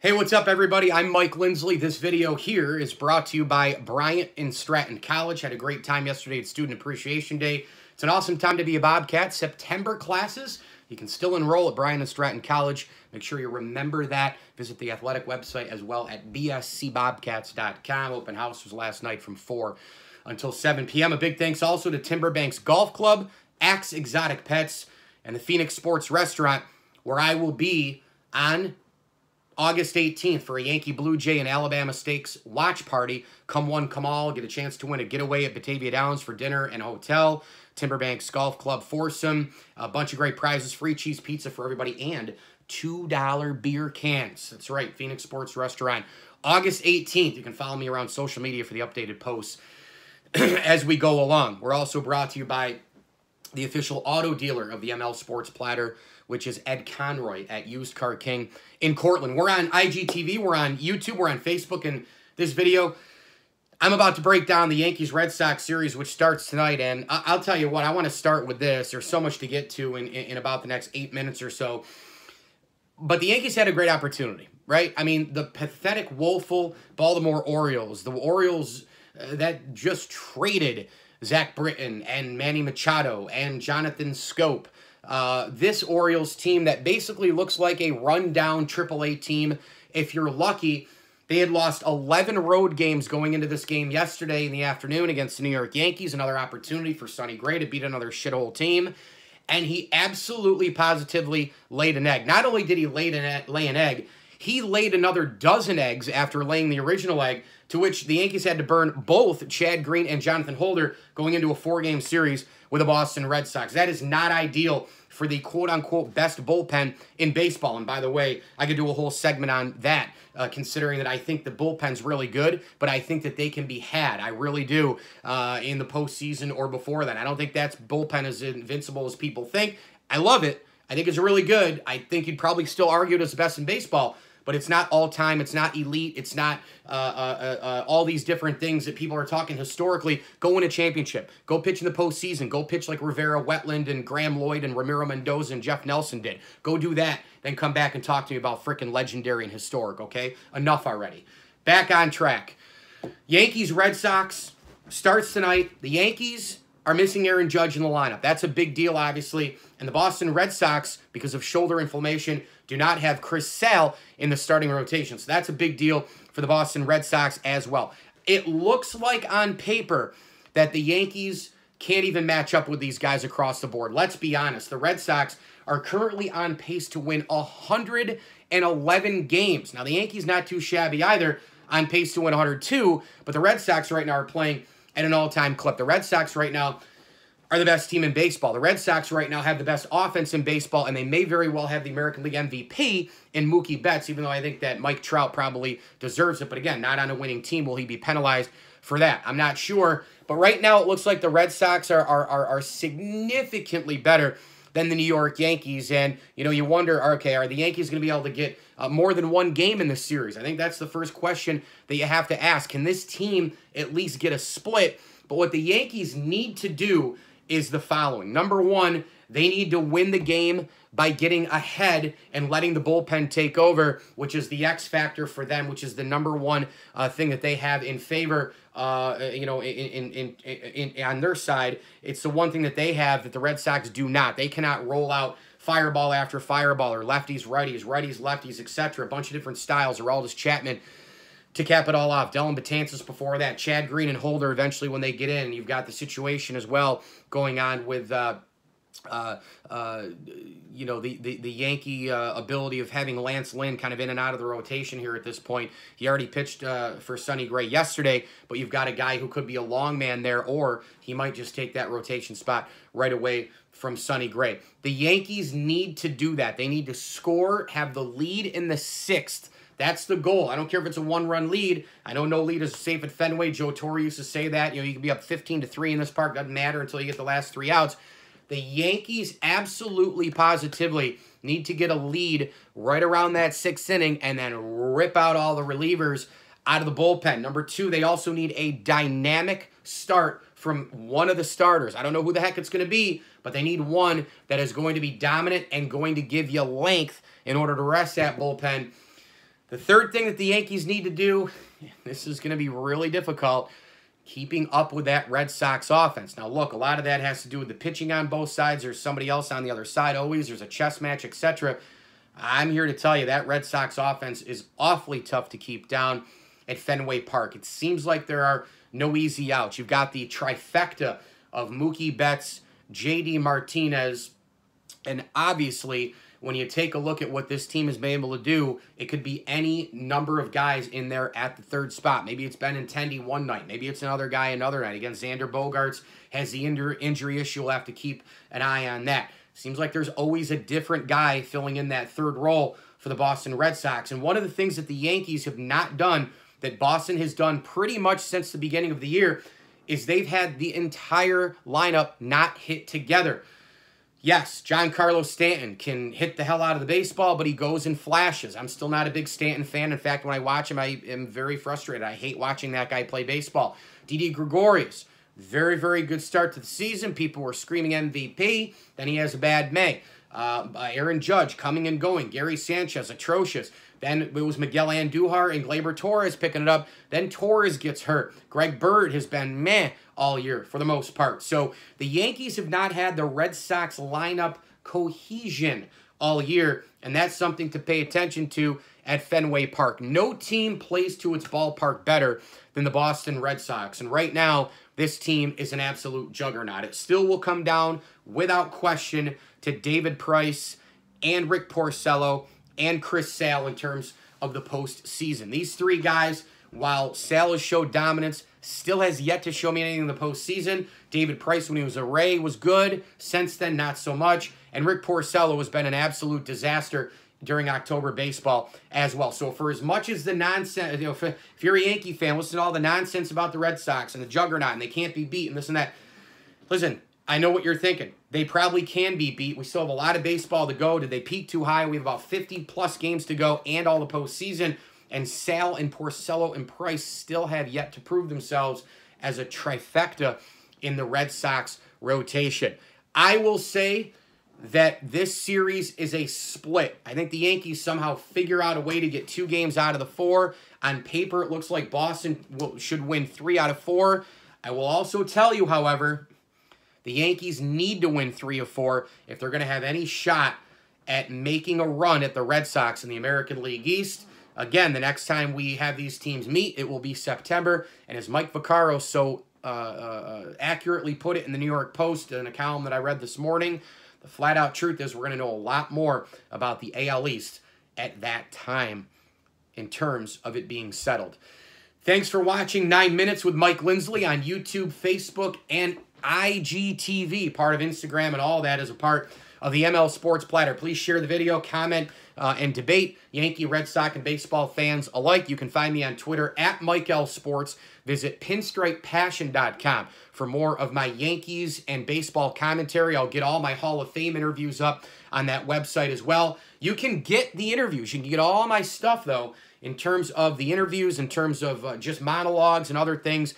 Hey, what's up, everybody? I'm Mike Lindsley. This video here is brought to you by Bryant and Stratton College. Had a great time yesterday at Student Appreciation Day. It's an awesome time to be a Bobcat. September classes, you can still enroll at Bryant and Stratton College. Make sure you remember that. Visit the athletic website as well at bscbobcats.com. Open house was last night from 4 until 7 p.m. A big thanks also to Timberbanks Golf Club, Axe Exotic Pets, and the Phoenix Sports Restaurant, where I will be on August 18th for a Yankee Blue Jay and Alabama Stakes watch party. Come one, come all. Get a chance to win a getaway at Batavia Downs for dinner and hotel. Timberbanks Golf Club foursome. A bunch of great prizes. Free cheese pizza for everybody and $2 beer cans. That's right. Phoenix Sports Restaurant. August 18th. You can follow me around social media for the updated posts as we go along. We're also brought to you by the official auto dealer of the ML Sports Platter, which is Ed Conroy at Used Car King in Cortland. We're on IGTV, we're on YouTube, we're on Facebook, and this video, I'm about to break down the Yankees-Red Sox series, which starts tonight, and I'll tell you what, I want to start with this. There's so much to get to in about the next 8 minutes or so, but the Yankees had a great opportunity, right? I mean, the pathetic, woeful Baltimore Orioles, the Orioles that just traded Zach Britton and Manny Machado and Jonathan Scope. This Orioles team that basically looks like a rundown AAA team. If you're lucky, they had lost 11 road games going into this game yesterday in the afternoon against the New York Yankees. Another opportunity for Sonny Gray to beat another shithole team. And he absolutely positively laid an egg. Not only did he lay an egg, he laid another dozen eggs after laying the original egg, to which the Yankees had to burn both Chad Green and Jonathan Holder going into a 4-game series with the Boston Red Sox. That is not ideal for the quote-unquote best bullpen in baseball. And by the way, I could do a whole segment on that, considering that I think the bullpen's really good, but I think that they can be had. I really do, in the postseason or before that. I don't think that bullpen is as invincible as people think. I love it. I think it's really good. I think you'd probably still argue it as the best in baseball, but it's not all-time, it's not elite, it's not all these different things that people are talking historically. Go win a championship. Go pitch in the postseason. Go pitch like Rivera Wetland and Graham Lloyd and Ramiro Mendoza and Jeff Nelson did. Go do that, then come back and talk to me about freaking legendary and historic, okay? Enough already. Back on track. Yankees-Red Sox starts tonight. The Yankees are missing Aaron Judge in the lineup. That's a big deal, obviously. And the Boston Red Sox, because of shoulder inflammation, do not have Chris Sale in the starting rotation. So that's a big deal for the Boston Red Sox as well. It looks like on paper that the Yankees can't even match up with these guys across the board. Let's be honest. The Red Sox are currently on pace to win 111 games. Now, the Yankees not too shabby either, on pace to win 102, but the Red Sox right now are playing at an all-time clip. The Red Sox right now are the best team in baseball. The Red Sox right now have the best offense in baseball, and they may very well have the American League MVP in Mookie Betts, even though I think that Mike Trout probably deserves it. But again, not on a winning team. Will he be penalized for that? I'm not sure. But right now, it looks like the Red Sox are significantly better than the New York Yankees. And, you know, you wonder, okay, are the Yankees going to be able to get more than one game in this series? I think that's the first question that you have to ask. Can this team at least get a split? But what the Yankees need to do is the following. Number one, they need to win the game by getting ahead and letting the bullpen take over, which is the X factor for them, which is the number one thing that they have in favor, you know, on their side. It's the one thing that they have that the Red Sox do not. They cannot roll out fireball after fireball, or lefties, righties, lefties, etc. A bunch of different styles. Aroldis Chapman to cap it all off. Dylan Betances before that. Chad Green and Holder eventually when they get in. You've got the situation as well going on with, you know, the Yankee ability of having Lance Lynn kind of in and out of the rotation here at this point. He already pitched for Sonny Gray yesterday, but you've got a guy who could be a long man there, or he might just take that rotation spot right away from Sonny Gray. The Yankees need to do that. They need to score, have the lead in the 6th. That's the goal. I don't care if it's a one-run lead. I know no lead is safe at Fenway. Joe Torre used to say that. You know, you can be up 15-3 in this park. Doesn't matter until you get the last 3 outs. The Yankees absolutely, positively need to get a lead right around that 6th inning and then rip out all the relievers out of the bullpen. Number two, they also need a dynamic start from one of the starters. I don't know who the heck it's going to be, but they need one that is going to be dominant and going to give you length in order to rest that bullpen. The third thing that the Yankees need to do, this is going to be really difficult, keeping up with that Red Sox offense. Now, look, a lot of that has to do with the pitching on both sides. There's somebody else on the other side always. There's a chess match, etc. I'm here to tell you that Red Sox offense is awfully tough to keep down at Fenway Park. It seems like there are no easy outs. You've got the trifecta of Mookie Betts, J.D. Martinez, and obviously, when you take a look at what this team has been able to do, it could be any number of guys in there at the third spot. Maybe it's Benintendi one night. Maybe it's another guy another night. Again, Xander Bogaerts has the injury issue. We'll have to keep an eye on that. Seems like there's always a different guy filling in that third role for the Boston Red Sox. And one of the things that the Yankees have not done, that Boston has done pretty much since the beginning of the year, is they've had the entire lineup not hit together. Yes, Giancarlo Stanton can hit the hell out of the baseball, but he goes in flashes. I'm still not a big Stanton fan. In fact, when I watch him, I am very frustrated. I hate watching that guy play baseball. Didi Gregorius, very, very good start to the season. People were screaming MVP. Then he has a bad May. Aaron Judge coming and going. Gary Sanchez, atrocious. Then it was Miguel Andujar and Gleyber Torres picking it up. Then Torres gets hurt. Greg Bird has been meh all year for the most part. So the Yankees have not had the Red Sox lineup cohesion all year, and that's something to pay attention to at Fenway Park. No team plays to its ballpark better than the Boston Red Sox, and right now this team is an absolute juggernaut. It still will come down, without question, to David Price and Rick Porcello and Chris Sale in terms of the postseason. These three guys, while Sale has showed dominance, still has yet to show me anything in the postseason. David Price, when he was a Ray, was good. Since then, not so much. And Rick Porcello has been an absolute disaster during October baseball as well. So for as much as the nonsense, if you're a Yankee fan, listen to all the nonsense about the Red Sox and the juggernaut and they can't be beat and this and that. Listen, I know what you're thinking. They probably can be beat. We still have a lot of baseball to go. Did they peak too high? We have about 50-plus games to go and all the postseason. And Sale and Porcello and Price still have yet to prove themselves as a trifecta in the Red Sox rotation. I will say that this series is a split. I think the Yankees somehow figure out a way to get 2 games out of the 4. On paper, it looks like Boston should win 3 out of 4. I will also tell you, however, the Yankees need to win 3 of 4 if they're going to have any shot at making a run at the Red Sox in the American League East. Again, the next time we have these teams meet, it will be September. And as Mike Vaccaro so accurately put it in the New York Post in a column that I read this morning, the flat-out truth is we're going to know a lot more about the AL East at that time in terms of it being settled. Thanks for watching 9 Minutes with Mike Lindsley on YouTube, Facebook, and IGTV, part of Instagram, and all that is a part of the ML Sports Platter. Please share the video, comment, and debate. Yankee, Red Sox, and baseball fans alike. You can find me on Twitter at Mike L Sports. Visit pinstripepassion.com for more of my Yankees and baseball commentary. I'll get all my Hall of Fame interviews up on that website as well. You can get the interviews. You can get all my stuff, though, in terms of the interviews, in terms of just monologues and other things,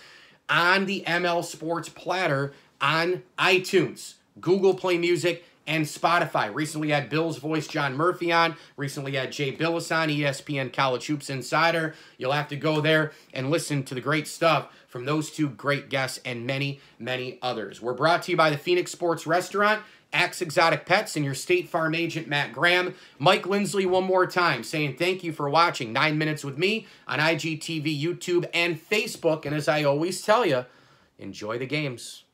on the ML Sports Platter on iTunes, Google Play Music, and Spotify. Recently had Bill's voice, John Murphy, on. Recently had Jay Billis on, ESPN College Hoops Insider. You'll have to go there and listen to the great stuff from those 2 great guests and many, many others. We're brought to you by the Phoenix Sports Restaurant, Axe Exotic Pets, and your State Farm agent, Matt Graham. Mike Lindsley one more time saying thank you for watching 9 Minutes with me on IGTV, YouTube, and Facebook. And as I always tell you, enjoy the games.